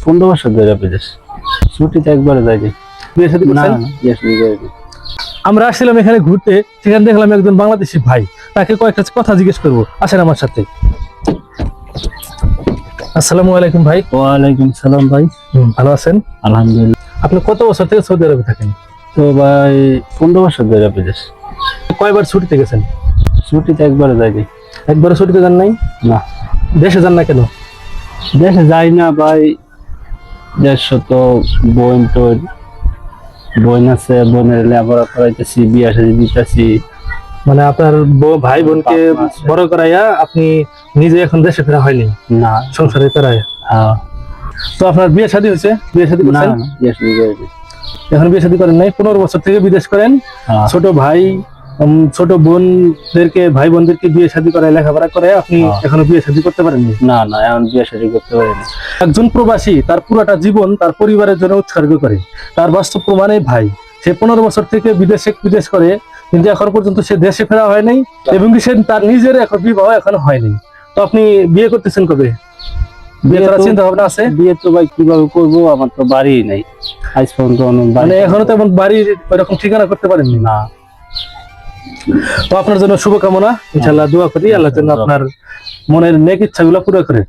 15 বছর ধরে বিদেশ। ছুটিতে একবারে যাইনি। বিয়ে শাদী না করছেন? না, বিয়ে শাদী করিনি। আমরা আসছিলাম এখানে ঘুরতে, সেখানে দেখলাম একজন বাংলাদেশি ভাই, তাকে কয়েকটা কথা জিজ্ঞেস করবো, আসেন আমার সাথে। আসসালামু আলাইকুম ভাই। ওয়ালাইকুম সালাম ভাই। ভালো আছেন? আলহামদুলিল্লাহ। আপনি কত বছর থেকে সৌদি আরবে থাকেন? তো ভাই 15 বছর ধরে বিদেশ। কয়বার ছুটিতে গেছেন? ছুটিতে একবারে যাইনি। একবারও ছুটিতে যান নাই? না, দেশে যান না কেন? দেশে যাই না ভাই। দেশে তো বোন আছে, বোনের লেখাপড়া করাইতেছি, বিয়ে শাদী দিতেছি। মানে আপনার ভাই বোনকে বাপ মা আছে। বড় করাইয়া আপনি নিজে এখন দেশে ফেরা হয়নি, না। সংসারে ফেরাইয়া। হ্যাঁ। তো আপনার বিয়ে শাদী হয়েছে? বিয়ে শাদী না করছেন? না, বিয়ে শাদী করিনি। এখন বিয়ে শাদী করেন নাই, 15 বছর থেকে বিদেশ করেন। হ্যাঁ। ছোট ভাই ছোট বোনদেরকে, ভাই বোনদেরকে বিয়ে শাদী করায়, লেখাপড়া করে, আপনি হ্যাঁ। এখনো বিয়ে শাদী করতে পারেননি। না না, এখন বিয়ে শাদী করতে পারিনি। একজন প্রবাসী তার পুরাটা জীবন তার পরিবারের জন্য উৎসর্গ করে, তার বাস্তব প্রমাণে ভাই সে 15 বছর থেকে বিদেশ করে, কিন্তু এখন পর্যন্ত সে দেশে ফেরা হয় নাই, এবং সে তার নিজের এখন বিবাহ এখনো হয়নি। তো আপনি বিয়ে করতেছেন কবে? বিয়ে করার চিন্তা ভাবনা আছে? বিয়ে তো ভাই কিভাবে করবো, আমার তো বাড়ি নাই আজ পর্যন্ত। মানে এখনো তেমন বাড়ির ওইরকম ঠিকানা করতে পারেননি। না। তো আপনার জন্য শুভকামনা, ইনশাআল্লাহ দোয়া করি আল্লাহ যেন আপনার মনের নেক ইচ্ছাগুলো পুরো করে।